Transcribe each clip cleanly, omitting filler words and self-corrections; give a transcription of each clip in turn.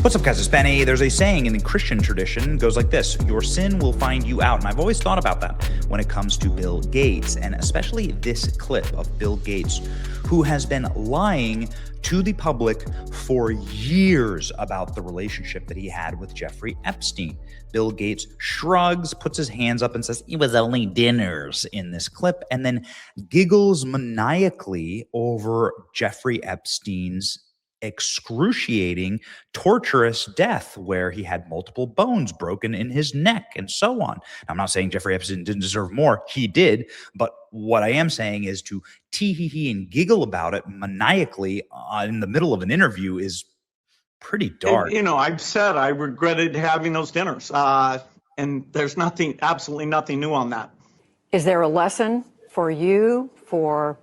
What's up, guys? It's Benny. There's a saying in the Christian tradition, goes like this: your sin will find you out. And I've always thought about that when it comes to Bill Gates, and especially this clip of Bill Gates, who has been lying to the public for years about the relationship that he had with Jeffrey Epstein. Bill Gates shrugs, puts his hands up and says, it was only dinners in this clip, and then giggles maniacally over Jeffrey Epstein's excruciating, torturous death where he had multiple bones broken in his neck and so on. I'm not saying Jeffrey Epstein didn't deserve more. He did. But what I am saying is to tee-hee-hee and giggle about it maniacally in the middle of an interview is pretty dark. I've said I regretted having those dinners. And there's absolutely nothing new on that. Is there a lesson for you, for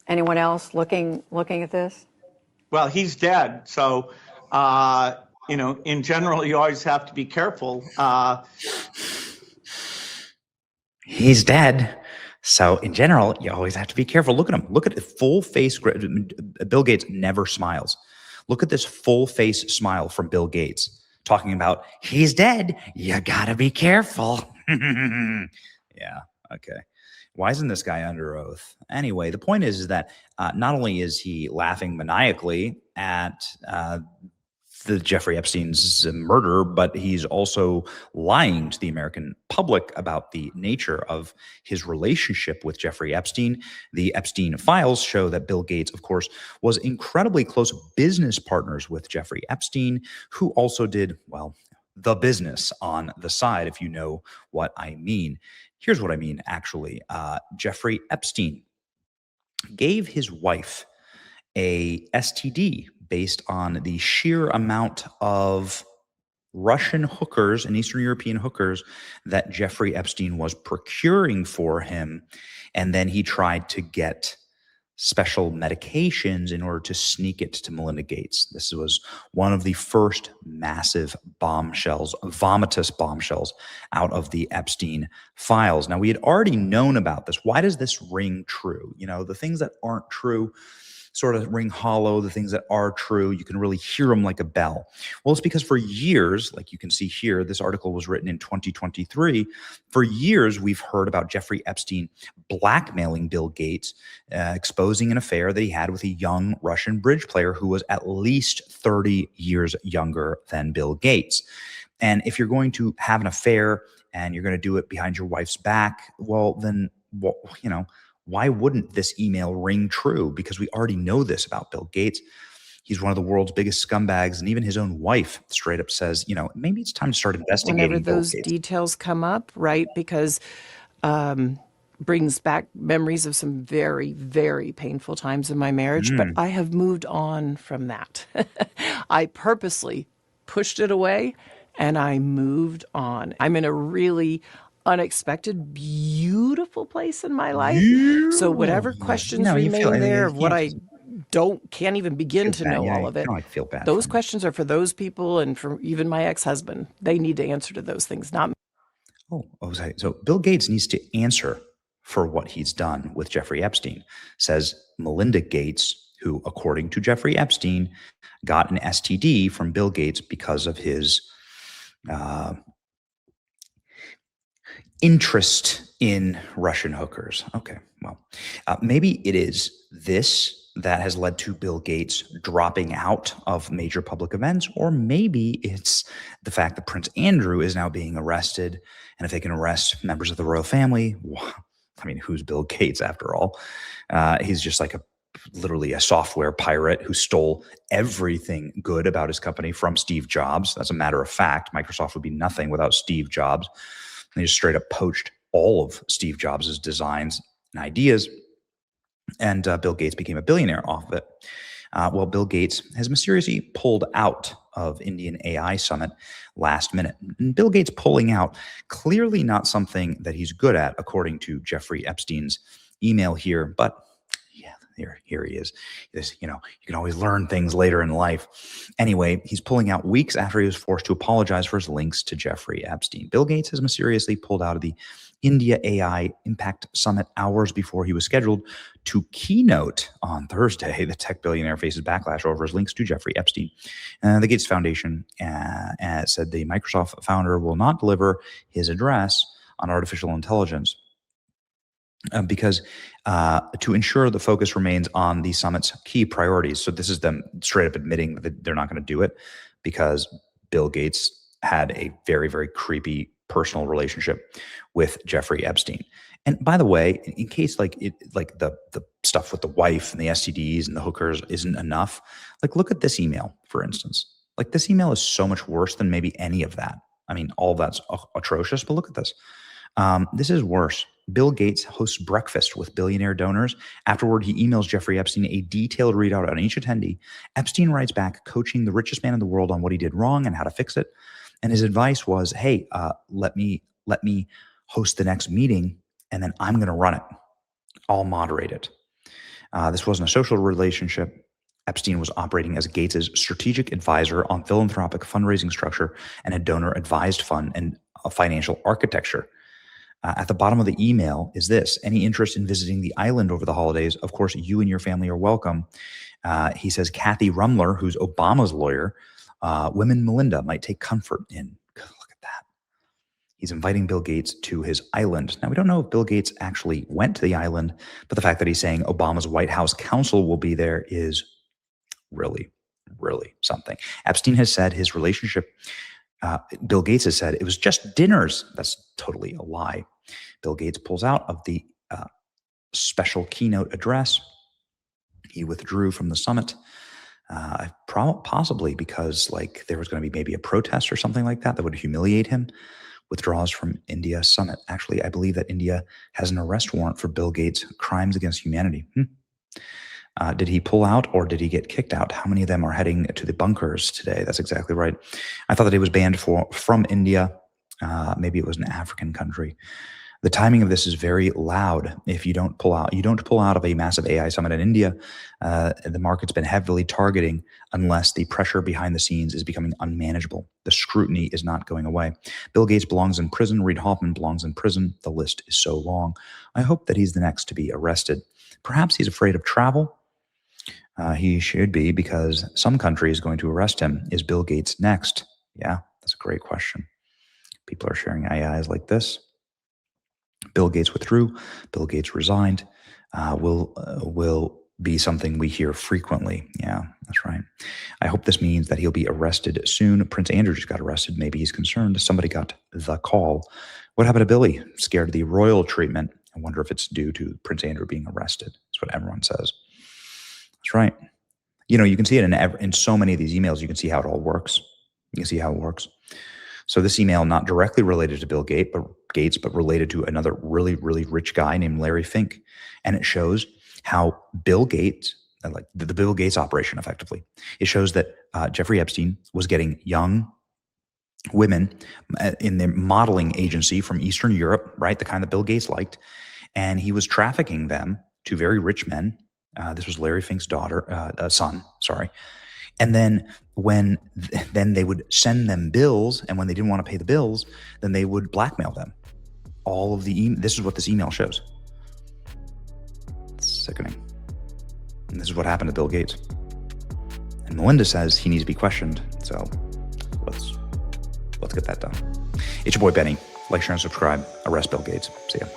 anyone else looking at this? Well, he's dead. So, in general, you always have to be careful. He's dead. So in general, you always have to be careful. Look at him. Look at the full face. Bill Gates never smiles. Look at this full face smile from Bill Gates talking about he's dead. You gotta be careful. Yeah. Okay. Why isn't this guy under oath? Anyway, the point is that not only is he laughing maniacally at the Jeffrey Epstein's murder, but he's also lying to the American public about the nature of his relationship with Jeffrey Epstein. The Epstein files show that Bill Gates, of course, was incredibly close business partners with Jeffrey Epstein, who also did, well, the business on the side, if you know what I mean. Here's what I mean, actually. Jeffrey Epstein gave his wife a STD based on the sheer amount of Russian hookers and Eastern European hookers that Jeffrey Epstein was procuring for him. And then he tried to get special medications in order to sneak it to Melinda Gates. This was one of the first massive bombshells, vomitous bombshells out of the Epstein files. Now, we had already known about this. Why does this ring true? The things that aren't true sort of ring hollow. The things that are true, you can really hear them like a bell. Well, it's because for years, like you can see here, this article was written in 2023. For years, we've heard about Jeffrey Epstein blackmailing Bill Gates, exposing an affair that he had with a young Russian bridge player who was at least 30 years younger than Bill Gates. And if you're going to have an affair and you're going to do it behind your wife's back, well, then, why wouldn't this email ring true? Because we already know this about Bill Gates. He's one of the world's biggest scumbags, and even his own wife straight up says, maybe it's time to start investigating whenever those details come up, right? Because brings back memories of some very, very painful times in my marriage, but I have moved on from that. I purposely pushed it away, and I moved on. I'm in a really unexpected, beautiful place in my life. So whatever questions remain there of what I can't even begin to know all of it. I feel bad. Those questions are for those people and for even my ex-husband. They need to answer to those things, not me. So Bill Gates needs to answer for what he's done with Jeffrey Epstein, says Melinda Gates, who, according to Jeffrey Epstein, got an STD from Bill Gates because of his interest in Russian hookers. Okay, well, maybe it is this that has led to Bill Gates dropping out of major public events, or maybe it's the fact that Prince Andrew is now being arrested, and if they can arrest members of the royal family, who's Bill Gates after all? He's just like literally a software pirate who stole everything good about his company from Steve Jobs. That's a matter of fact. Microsoft would be nothing without Steve Jobs. They just straight up poached all of Steve Jobs' designs and ideas, and Bill Gates became a billionaire off of it. Well, Bill Gates has mysteriously pulled out of Indian AI Summit last minute. And Bill Gates pulling out, clearly not something that he's good at, according to Jeffrey Epstein's email here. But Here he is. This, you can always learn things later in life. Anyway, he's pulling out weeks after he was forced to apologize for his links to Jeffrey Epstein. Bill Gates has mysteriously pulled out of the India AI Impact Summit hours before he was scheduled to keynote on Thursday. The tech billionaire faces backlash over his links to Jeffrey Epstein. The Gates Foundation said the Microsoft founder will not deliver his address on artificial intelligence because to ensure the focus remains on the summit's key priorities. So this is them straight up admitting that they're not going to do it because Bill Gates had a very, very creepy personal relationship with Jeffrey Epstein. And by the way, in case the stuff with the wife and the STDs and the hookers isn't enough, look at this email, for instance. This email is so much worse than maybe any of that. I mean, all that's atrocious, but look at this. This is worse. Bill Gates hosts breakfast with billionaire donors. Afterward, he emails Jeffrey Epstein a detailed readout on each attendee. Epstein writes back, coaching the richest man in the world on what he did wrong and how to fix it. And his advice was, hey, let me host the next meeting, and then I'm going to run it. I'll moderate it. This wasn't a social relationship. Epstein was operating as Gates's strategic advisor on philanthropic fundraising structure and a donor-advised fund and a financial architecture. At the bottom of the email is this: any interest in visiting the island over the holidays? Of course, you and your family are welcome. He says Kathy Rumler, who's Obama's lawyer, women Melinda might take comfort in. Look at that. He's inviting Bill Gates to his island. Now, we don't know if Bill Gates actually went to the island, but the fact that he's saying Obama's White House counsel will be there is really, really something. Epstein has said his relationship, Bill Gates has said it was just dinners. That's totally a lie. Bill Gates pulls out of the special keynote address. He withdrew from the summit, possibly because there was going to be maybe a protest or something like that would humiliate him. Withdraws from India summit. Actually, I believe that India has an arrest warrant for Bill Gates' crimes against humanity. Did he pull out or did he get kicked out? How many of them are heading to the bunkers today? That's exactly right. I thought that he was banned from India. Maybe it was an African country. The timing of this is very loud. If you don't pull out of a massive AI summit in India, the market's been heavily targeting unless the pressure behind the scenes is becoming unmanageable. The scrutiny is not going away. Bill Gates belongs in prison. Reid Hoffman belongs in prison. The list is so long. I hope that he's the next to be arrested. Perhaps he's afraid of travel. He should be, because some country is going to arrest him. Is Bill Gates next? Yeah, that's a great question. People are sharing AIs like this. Bill Gates withdrew. Bill Gates resigned. Will be something we hear frequently. Yeah, that's right. I hope this means that he'll be arrested soon. Prince Andrew just got arrested. Maybe he's concerned. Somebody got the call. What happened to Billy? Scared of the royal treatment. I wonder if it's due to Prince Andrew being arrested. That's what everyone says. That's right. You can see it in so many of these emails. You can see how it all works. You can see how it works. So this email, not directly related to Bill Gates, but related to another really, really rich guy named Larry Fink. And it shows how Bill Gates, like the Bill Gates operation effectively, it shows that Jeffrey Epstein was getting young women in the modeling agency from Eastern Europe, right? The kind that Bill Gates liked. And he was trafficking them to very rich men. This was Larry Fink's son. And then then they would send them bills, and when they didn't want to pay the bills, then they would blackmail them. All of this is what this email shows. It's sickening. And this is what happened to Bill Gates. And Melinda says he needs to be questioned. So let's get that done. It's your boy Benny. Like, share, and subscribe. Arrest Bill Gates. See ya.